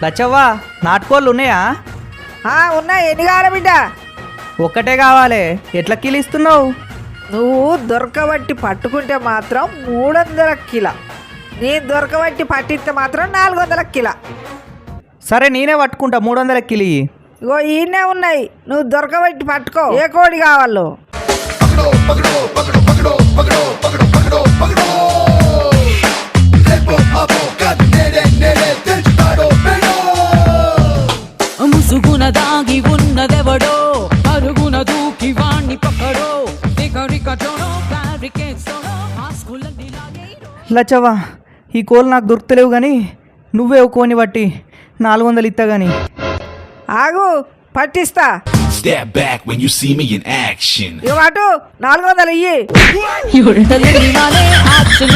లచ్చవ్వా నాటుకోళ్ళు ఉన్నాయా? ఉన్నాయి. ఎన్ని కావాలి బిడ్డ? ఒక్కటే కావాలి. ఎట్లా కిలో ఇస్తున్నావు? నువ్వు దొరకబట్టి పట్టుకుంటే మాత్రం 300 కిలో, నేను దొరకబట్టి పట్టిస్తే మాత్రం 400 కిలో. సరే నేనే పట్టుకుంటా. 300 కిలో ఇయ్యి. ఇగో ఈయనే ఉన్నాయి, నువ్వు దొరకబట్టి పట్టుకో. ఏ కోడి కావాలో? ముసుగున దాగి ఉన్నదెవడో, అరుగున దూకి వాణ్ణి పక్కడో. లచ్చవ్వా ఈ కోళ్ళు నాకు దొరుకుతలేవు కానీ నువ్వే ఒక కోని బట్టి 400 ఇస్తా గాని. ఆగు, పట్టిస్తా. Step back when you see me in action. ఇగో అటు 400 ఇయ్యి. యాక్షన్